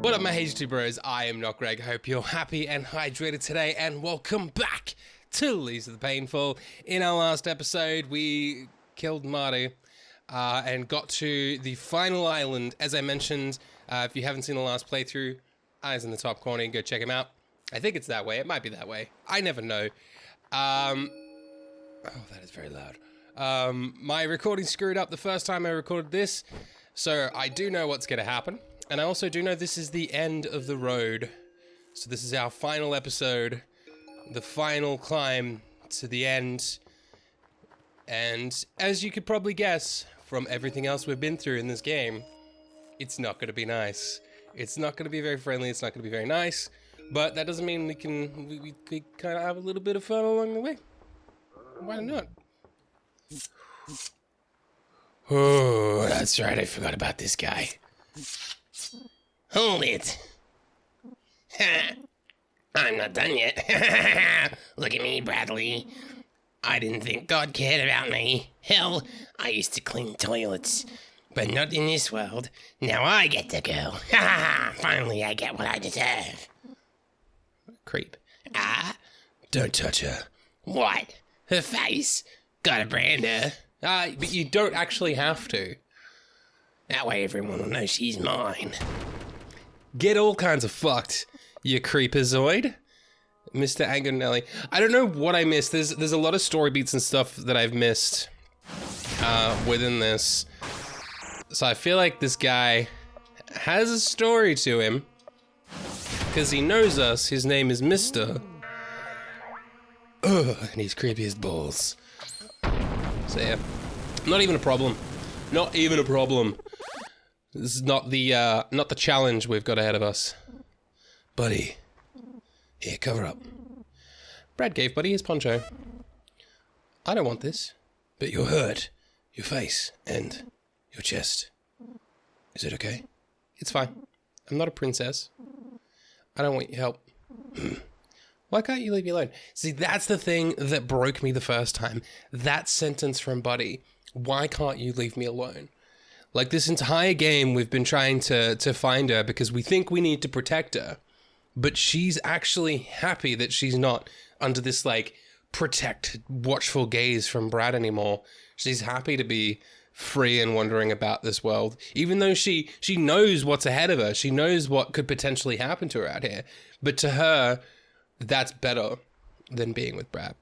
What up, my H2 bros? I am not Greg. Hope you're happy and hydrated today, and welcome back to Least of the Painful. In our last episode, we killed Marty and got to the final island. As I mentioned, if you haven't seen the last playthrough, eyes in the top corner, go check him out. I think it's that way. It might be that way. I never know. Oh, that is very loud. My recording screwed up the first time I recorded this, so I do know what's going to happen. And I also do know this is the end of the road. So this is our final episode, the final climb to the end. And as you could probably guess from everything else we've been through in this game, it's not going to be nice. It's not going to be very friendly. It's not going to be very nice. But that doesn't mean we kind of have a little bit of fun along the way. Why not? Oh, that's right. I forgot about this guy. Hold it. I'm not done yet. Look at me, Bradley. I didn't think God cared about me. Hell, I used to clean toilets. But not in this world. Now I get to go. Finally, I get what I deserve. Creep. Don't touch her. What? Her face? Gotta brand her. But you don't actually have to. That way everyone will know she's mine. Get all kinds of fucked, you creepazoid. Mr. Angonelli. I don't know what I missed. There's a lot of story beats and stuff that I've missed within this. So I feel like this guy has a story to him. Because he knows us. His name is Mr. Ugh, and he's creepy as balls. So yeah, not even a problem. Not even a problem. This is not the challenge we've got ahead of us. Buddy. Here, cover up. Brad gave Buddy his poncho. I don't want this. But you're hurt. Your face and your chest. Is it okay? It's fine. I'm not a princess. I don't want your help. Why can't you leave me alone? See, that's the thing that broke me the first time. That sentence from Buddy. Why can't you leave me alone? Like, this entire game, we've been trying to find her because we think we need to protect her. But she's actually happy that she's not under this, like, protect, watchful gaze from Brad anymore. She's happy to be free and wandering about this world. Even though she knows what's ahead of her. She knows what could potentially happen to her out here. But to her, that's better than being with Brad.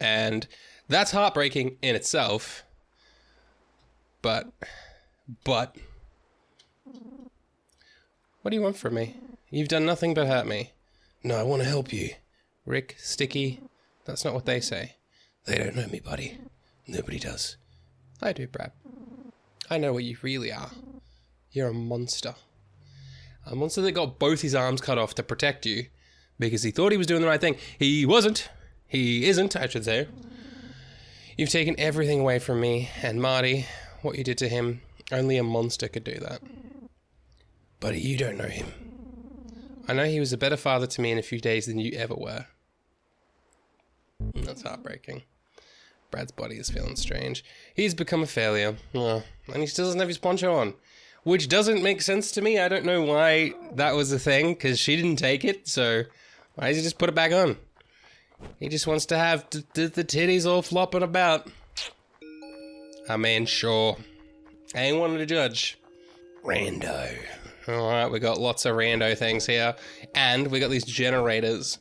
And that's heartbreaking in itself. But, what do you want from me? You've done nothing but hurt me. No, I want to help you. Rick, Sticky, that's not what they say. They don't know me, buddy. Nobody does. I do, Brad. I know what you really are. You're a monster. A monster that got both his arms cut off to protect you because he thought he was doing the right thing. He wasn't. He isn't, I should say. You've taken everything away from me and Marty. What you did to him, only a monster could do that. Buddy, you don't know him. I know he was a better father to me in a few days than you ever were. That's heartbreaking. Brad's body is feeling strange. He's become a failure. And he still doesn't have his poncho on. Which doesn't make sense to me. I don't know why that was a thing, because she didn't take it, so why does he just put it back on? He just wants to have the titties all flopping about. I mean, sure. I ain't one to judge. Rando. Alright, we got lots of rando things here. And we got these generators.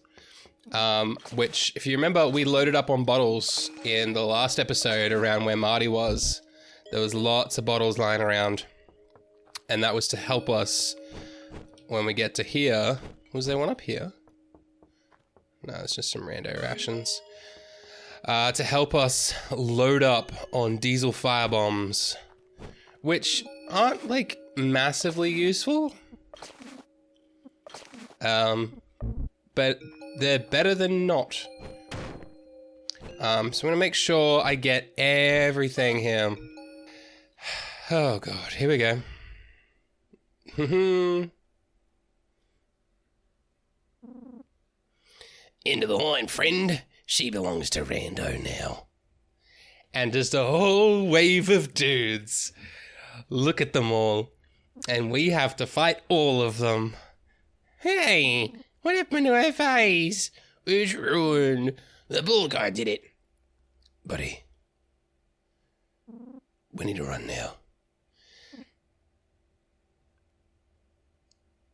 Which, if you remember, we loaded up on bottles in the last episode around where Marty was. There was lots of bottles lying around. And that was to help us when we get to here. Was there one up here? No, it's just some rando rations. To help us load up on diesel firebombs, which aren't, like, massively useful. But they're better than not. So I'm gonna make sure I get everything here. Oh god, here we go. Into the line, friend. She belongs to Rando now. And just a whole wave of dudes. Look at them all. And we have to fight all of them. Hey, what happened to our face? It's ruined. The bull guy did it. Buddy, we need to run now.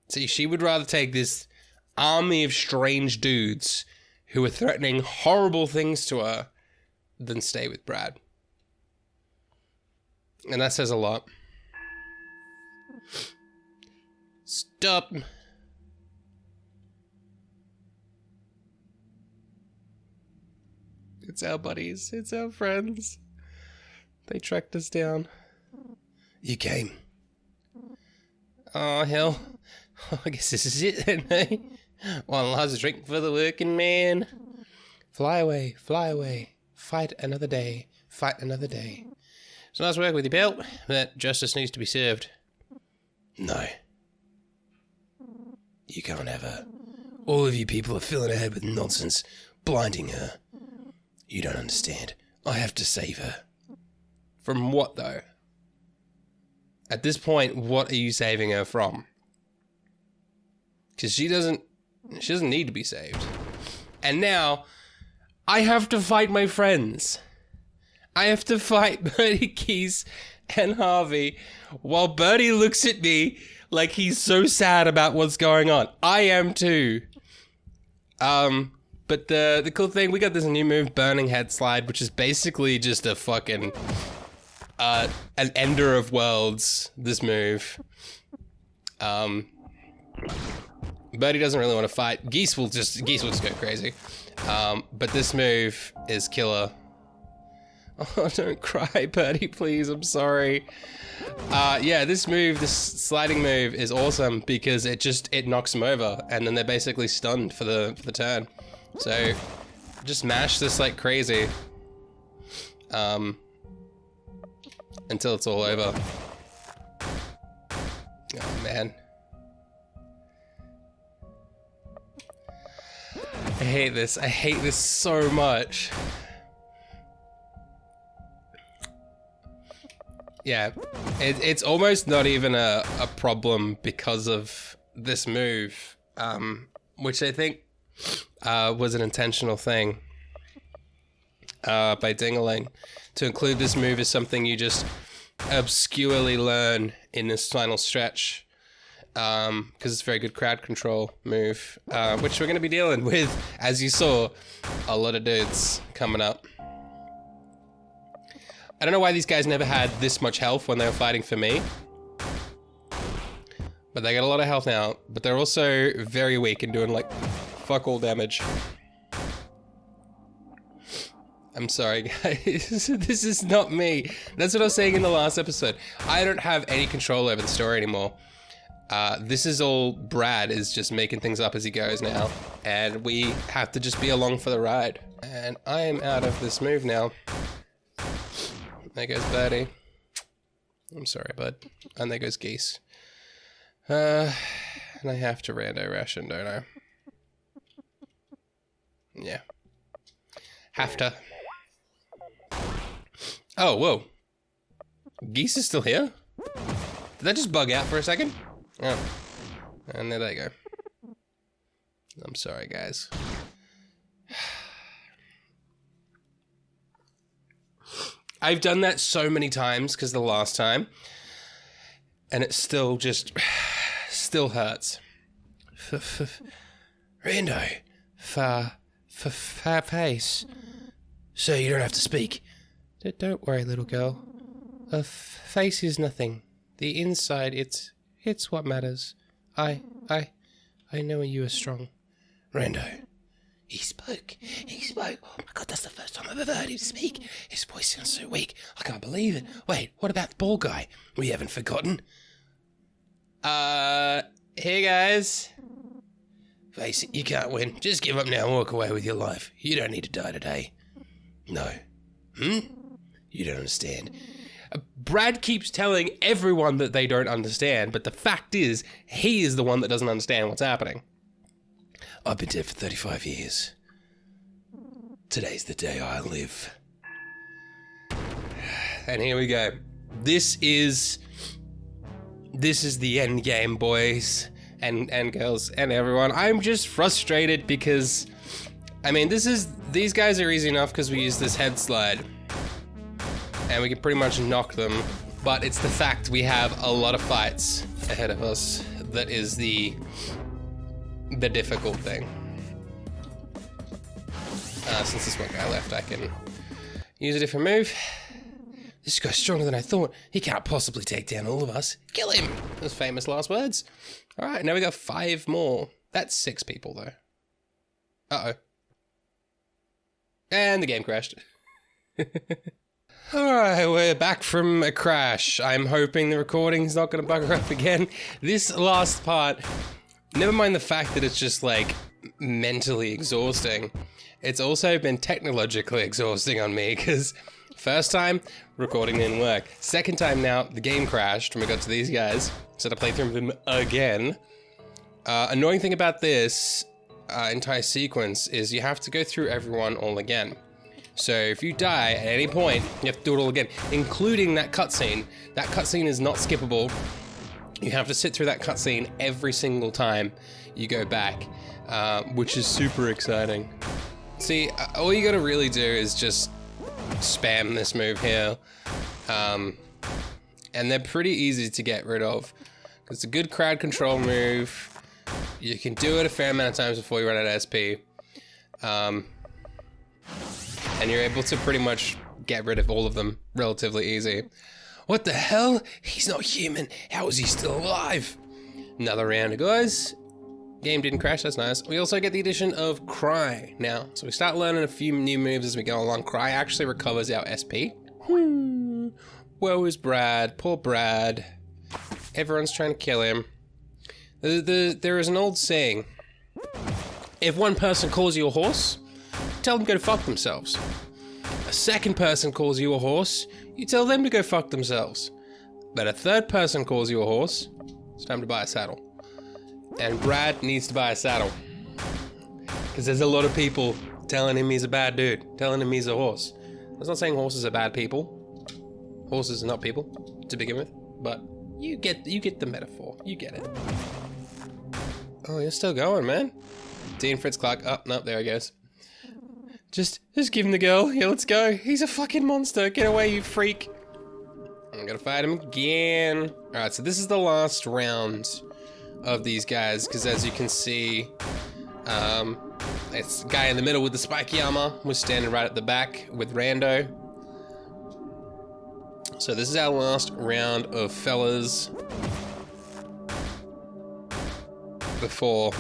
See, she would rather take this army of strange dudes who are threatening horrible things to her than stay with Brad. And that says a lot. Stop. It's our buddies. It's our friends. They tracked us down. You came. Oh, hell. I guess this is it then, eh? One last drink for the working man. Fly away, fly away. Fight another day. Fight another day. It's nice work with your belt, but justice needs to be served. No. You can't have her. All of you people are filling her head with nonsense, blinding her. You don't understand. I have to save her. From what, though? At this point, what are you saving her from? Because she doesn't need to be saved. And now, I have to fight my friends. I have to fight Bertie Keys and Harvey while Bertie looks at me like he's so sad about what's going on. I am too. But the cool thing, we got this new move, Burning Head Slide, which is basically just a fucking an ender of worlds, this move. Bertie doesn't really want to fight. Geese will just go crazy. But this move is killer. Oh, don't cry, Bertie, please. I'm sorry. Yeah, this sliding move is awesome because it knocks them over and then they're basically stunned for the turn. So just mash this like crazy. Until it's all over. Oh man. I hate this. I hate this so much. Yeah, it's almost not even a problem because of this move, which I think was an intentional thing by Dingaling to include this move as something you just obscurely learn in this final stretch, because it's a very good crowd control move, which we're going to be dealing with, as you saw, a lot of dudes coming up. I don't know why these guys never had this much health when they were fighting for me. But they got a lot of health now. But they're also very weak and doing like fuck all damage. I'm sorry guys, this is not me. That's what I was saying in the last episode. I don't have any control over the story anymore. This is all Brad is just making things up as he goes now. And we have to just be along for the ride. And I am out of this move now. There goes Bertie. I'm sorry, bud. And there goes Geese. And I have to rando ration, don't I? Yeah. Have to. Oh, whoa. Geese is still here? Did that just bug out for a second? Oh. And there they go. I'm sorry, guys. I've done that so many times because the last time, and it still still hurts. Rando, far face, so you don't have to speak. Don't worry, little girl. A face is nothing. The inside, it's what matters. I know you are strong. Rando. He spoke. Oh my god, that's the first time I've ever heard him speak. His voice sounds so weak. I can't believe it. Wait, what about the ball guy? We haven't forgotten. Hey guys. Face it, you can't win. Just give up now and walk away with your life. You don't need to die today. No. You don't understand. Brad keeps telling everyone that they don't understand, but the fact is, he is the one that doesn't understand what's happening. I've been dead for 35 years. Today's the day I live. And here we go. This is This is the end game, boys and girls and everyone. I'm just frustrated because, I mean, these guys are easy enough because we use this head slide and we can pretty much knock them, but it's the fact we have a lot of fights ahead of us that is the difficult thing. Since this one guy left, I can use a different move. This guy's stronger than I thought. He can't possibly take down all of us. Kill him! Those famous last words. All right, now we got 5 more. That's 6 people, though. Uh-oh. And the game crashed. All right, we're back from a crash. I'm hoping the recording's not going to bugger up again. This last part, never mind the fact that it's just, like, mentally exhausting. It's also been technologically exhausting on me, because first time, recording didn't work. Second time now, the game crashed when we got to these guys, so I play through them again. Annoying thing about this entire sequence is you have to go through everyone all again. So if you die at any point, you have to do it all again, including that cutscene. That cutscene is not skippable. You have to sit through that cutscene every single time you go back, which is super exciting. See, all you gotta really do is just spam this move here, and they're pretty easy to get rid of. It's a good crowd control move. You can do it a fair amount of times before you run out of SP, and you're able to pretty much get rid of all of them relatively easy. What the hell? He's not human. How is he still alive? Another round, guys. Game didn't crash, that's nice. We also get the addition of Cry now. So we start learning a few new moves as we go along. Cry actually recovers our SP. Woe is Brad, poor Brad. Everyone's trying to kill him. There is an old saying. If one person calls you a horse, tell them to go fuck themselves. A second person calls you a horse, you tell them to go fuck themselves. But a third person calls you a horse, it's time to buy a saddle. And Brad needs to buy a saddle. Because there's a lot of people telling him he's a bad dude, telling him he's a horse. I was not saying horses are bad people. Horses are not people, to begin with. But you get the metaphor. You get it. Oh, you're still going, man. Dean Fritz Clark. Oh, no, there he goes. Just give him the girl. Yeah, let's go. He's a fucking monster. Get away, you freak. I'm gonna fight him again. Alright, so this is the last round of these guys, because as you can see, it's the guy in the middle with the spiky armor was standing right at the back with Rando. So this is our last round of fellas before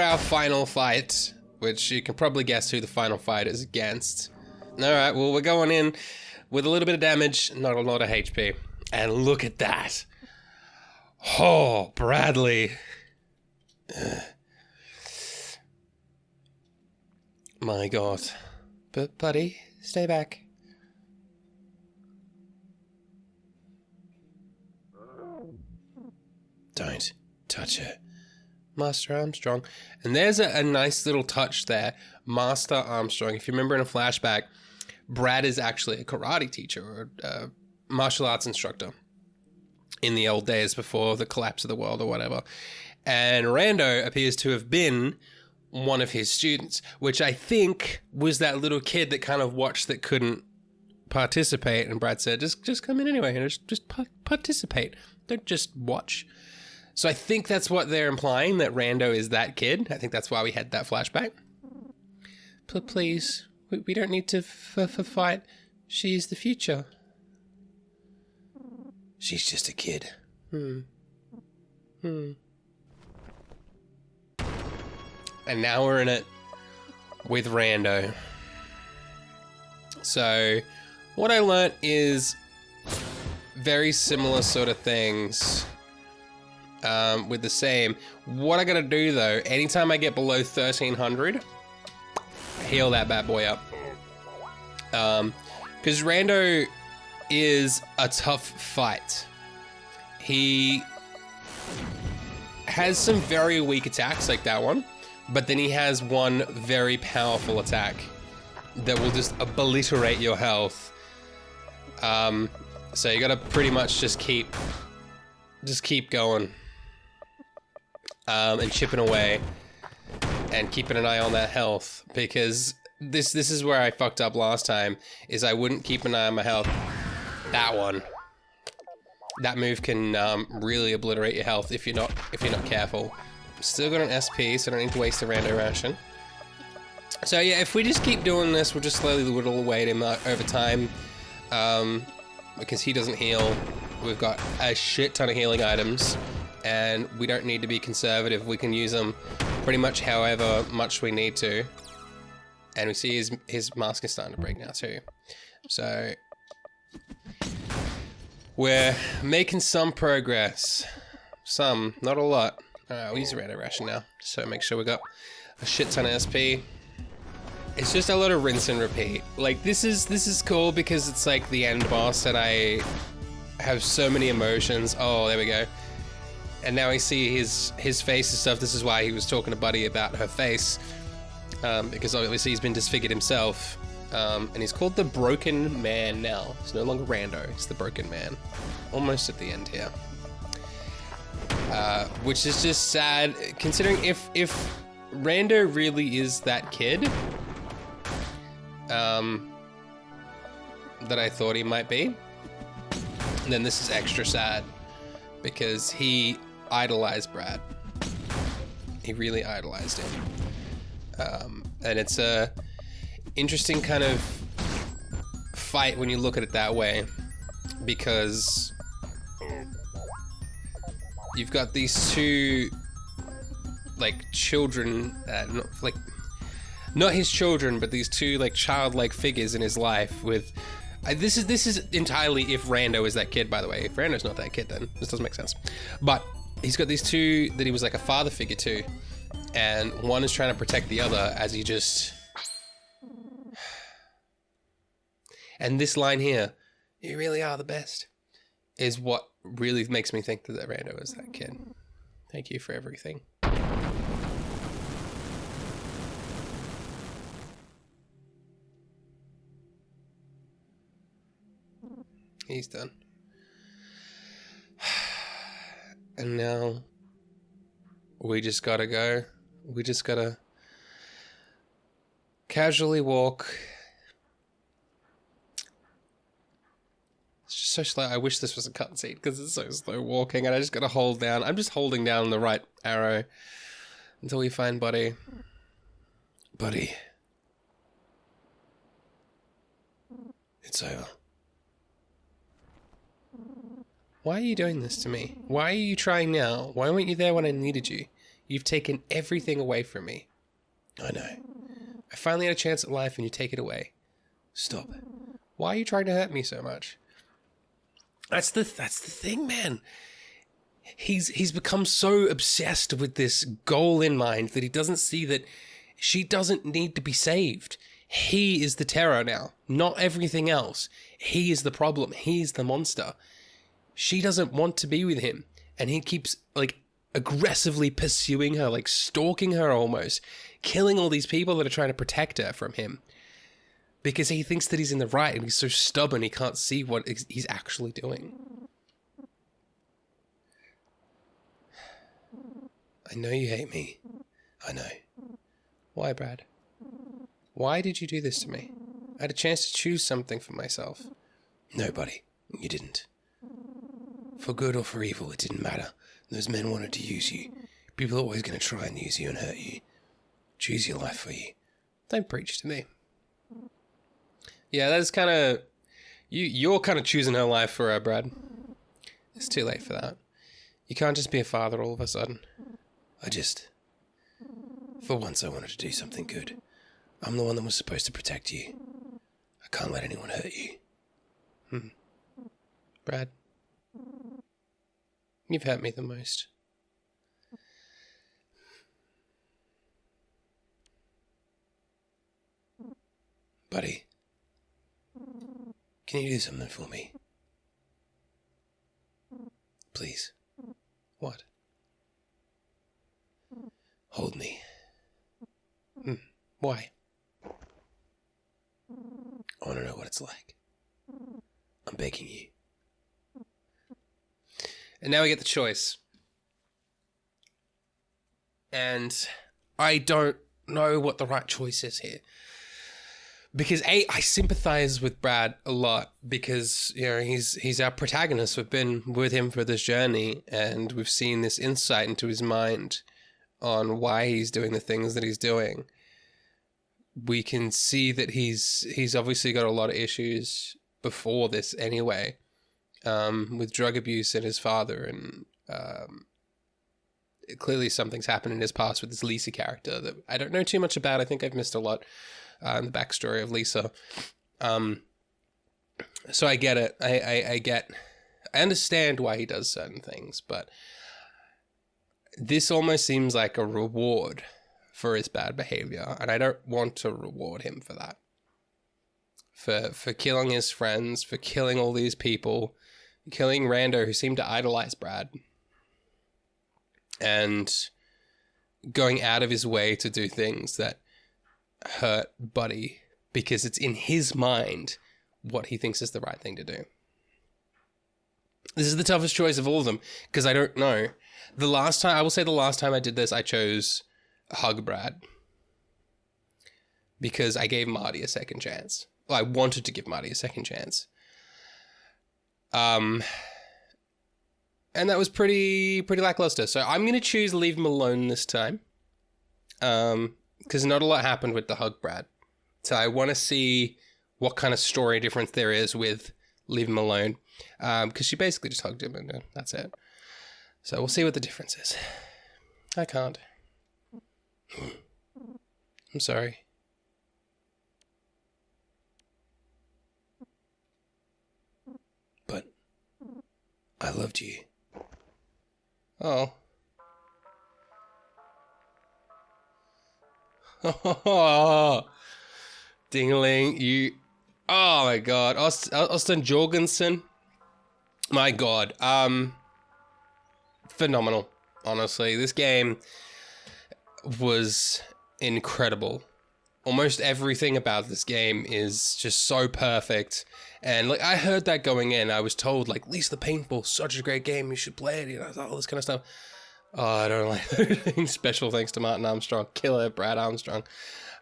our final fight, which you can probably guess who the final fight is against. Alright, well, we're going in with a little bit of damage, not a lot of HP. And look at that. Oh, Bradley. My God. But, buddy, stay back. Don't touch her. Master Armstrong. And there's a nice little touch there. Master Armstrong. If you remember in a flashback, Brad is actually a karate teacher or a martial arts instructor in the old days before the collapse of the world or whatever. And Rando appears to have been one of his students, which I think was that little kid that kind of watched that couldn't participate. And Brad said, just come in anyway and just participate. Don't just watch. So I think that's what they're implying, that Rando is that kid. I think that's why we had that flashback. Please, we don't need to fight. She's the future. She's just a kid. And now we're in it with Rando. So what I learnt is very similar sort of things with the same. What I gotta do though, anytime I get below 1300, heal that bad boy up. Because Rando is a tough fight. He has some very weak attacks like that one, but then he has one very powerful attack that will just obliterate your health. So you gotta pretty much just keep just keep going. And chipping away. And keeping an eye on that health. Because this is where I fucked up last time. Is I wouldn't keep an eye on my health. That one. That move can really obliterate your health if you're not careful. Still got an SP, so I don't need to waste a rando ration. So yeah, if we just keep doing this, we'll just slowly whittle away at him over time. Because he doesn't heal. We've got a shit ton of healing items, and we don't need to be conservative. We can use them pretty much however much we need to. And we see his mask is starting to break now too. So we're making some progress. Some, not a lot. Alright, we'll use a rando ration now. So make sure we got a shit ton of SP. It's just a lot of rinse and repeat. Like, this is cool because it's like the end boss and I have so many emotions. Oh, there we go. And now I see his face and stuff. This is why he was talking to Buddy about her face. Because obviously he's been disfigured himself. And he's called the Broken Man now. It's no longer Rando, it's the Broken Man. Almost at the end here. Which is just sad, considering if Rando really is that kid that I thought he might be, then this is extra sad because he idolized Brad. He really idolized him. And it's a interesting kind of fight when you look at it that way, because you've got these two like children, not his children, but these two like childlike figures in his life. With this is entirely if Rando is that kid, by the way. If Rando's not that kid, then this doesn't make sense. But he's got these two that he was like a father figure to, and one is trying to protect the other as he just. And this line here, "You really are the best," is what really makes me think that Rando is that kid. Thank you for everything. He's done. And now we just gotta go. We just gotta casually walk. It's just so slow. I wish this was a cutscene because it's so slow walking, and I just gotta hold down. I'm just holding down the right arrow until we find Buddy. Buddy. It's over. Why are you doing this to me? Why are you trying now? Why weren't you there when I needed you? You've taken everything away from me. I know. I finally had a chance at life and you take it away. Stop. Why are you trying to hurt me so much? That's the thing, man. He's become so obsessed with this goal in mind that he doesn't see that she doesn't need to be saved. He is the terror now, not everything else. He is the problem. He's the monster. She doesn't want to be with him, and he keeps like aggressively pursuing her, like stalking her almost, killing all these people that are trying to protect her from him because he thinks that he's in the right and he's so stubborn he can't see what he's actually doing. I know you hate me. I know. Why, Brad? Why did you do this to me? I had a chance to choose something for myself. No, buddy, you didn't. For good or for evil, it didn't matter. Those men wanted to use you. People are always going to try and use you and hurt you. Choose your life for you. Don't preach to me. Yeah, that's kind of... You're kind of choosing her life for her, Brad. It's too late for that. You can't just be a father all of a sudden. For once I wanted to do something good. I'm the one that was supposed to protect you. I can't let anyone hurt you. Brad, you've hurt me the most. Buddy, can you do something for me? Please. What? Hold me. Why? I want to know what it's like. I'm begging you. And now we get the choice. And I don't know what the right choice is here. Because I sympathize with Brad a lot because, you know, he's our protagonist. We've been with him for this journey and we've seen this insight into his mind on why he's doing the things that he's doing. We can see that he's obviously got a lot of issues before this anyway, with drug abuse and his father, and clearly something's happened in his past with this Lisa character that I don't know too much about. I think I've missed a lot in the backstory of Lisa. So I get it. I understand why he does certain things, but this almost seems like a reward for his bad behavior, and I don't want to reward him for that. For killing his friends, for killing all these people, killing Rando who seemed to idolize Brad, and going out of his way to do things that hurt Buddy because it's in his mind what he thinks is the right thing to do. This is the toughest choice of all of them because I don't know. The last time I did this, I chose Hug Brad because I gave Marty a second chance. Well, I wanted to give Marty a second chance. And that was pretty lackluster. So I'm going to choose Leave Him Alone this time. Because not a lot happened with the Hug Brad. So I want to see what kind of story difference there is with Leave Him Alone. Because she basically just hugged him and that's it. So we'll see what the difference is. I can't. I'm sorry. But I loved you. Oh. Dingling, you. Oh my god. Austin Jorgensen. My god. Phenomenal. Honestly, this game was incredible. Almost everything about this game is just so perfect. And like I heard that going in, I was told like Lisa the Painful, such a great game, you should play it, you know, all this kind of stuff. Oh, I don't like things. Special thanks to Martin Armstrong, killer Brad Armstrong.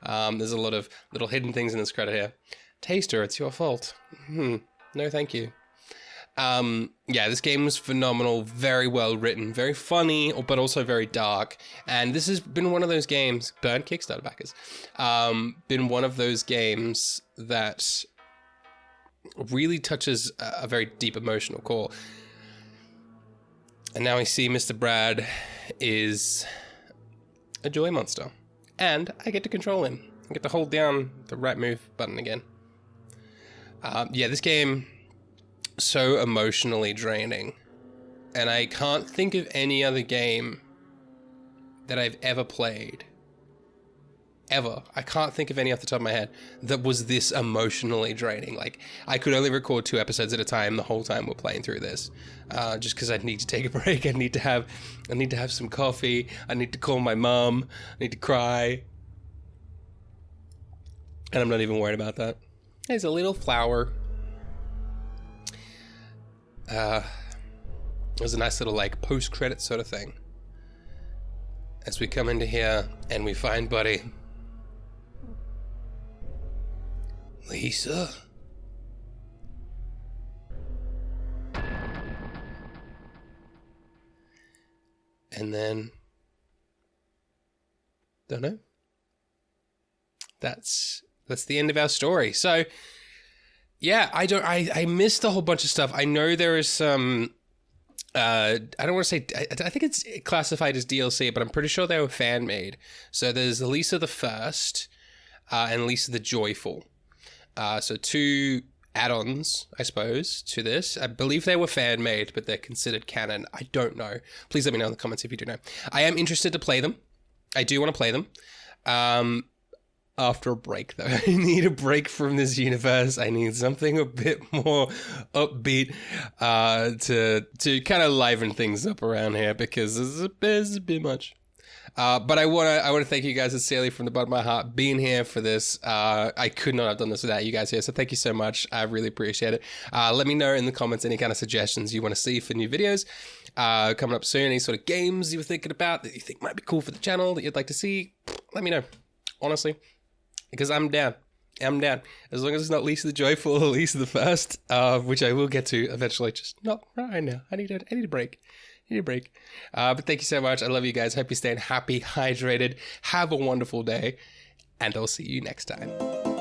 There's a lot of little hidden things in this credit here. Taster, it's your fault. No, thank you. Yeah, this game was phenomenal, very well written, very funny, but also very dark. And this has been one of those games, burn Kickstarter backers, been one of those games that really touches a very deep emotional core. And now I see Mr. Brad is a joy monster. And I get to control him. I get to hold down the right move button again. Yeah, this game, so emotionally draining. And I can't think of any other game that I've ever played. Ever. I can't think of any off the top of my head that was this emotionally draining. Like, I could only record 2 episodes at a time the whole time we're playing through this. Just because I'd need to take a break. I need to have some coffee. I need to call my mom. I need to cry. And I'm not even worried about that. There's a little flower. It was a nice little like post-credit sort of thing. As we come into here and we find Buddy. Lisa? And then, don't know. That's the end of our story. So, yeah, I missed a whole bunch of stuff. I know there is some, I don't want to say, I think it's classified as DLC, but I'm pretty sure they were fan made. So there's Lisa the First, and Lisa the Joyful. So 2 add-ons, I suppose, to this. I believe they were fan made, but they're considered canon. I don't know. Please let me know in the comments if you do know. I am interested to play them. I do want to play them. After a break, though. I need a break from this universe. I need something a bit more upbeat to kind of liven things up around here because there's a bit much. But I want to thank you guys sincerely from the bottom of my heart being here for this. I could not have done this without you guys here, so thank you so much. I really appreciate it. Let me know in the comments any kind of suggestions you want to see for new videos coming up soon. Any sort of games you were thinking about that you think might be cool for the channel that you'd like to see. Let me know, honestly, because I'm down. I'm down. As long as it's not Lisa the Joyful or Lisa the First, which I will get to eventually. Just not right now. I need a break. But thank you so much. I love you guys. Hope you're staying happy, hydrated. Have a wonderful day. And I'll see you next time.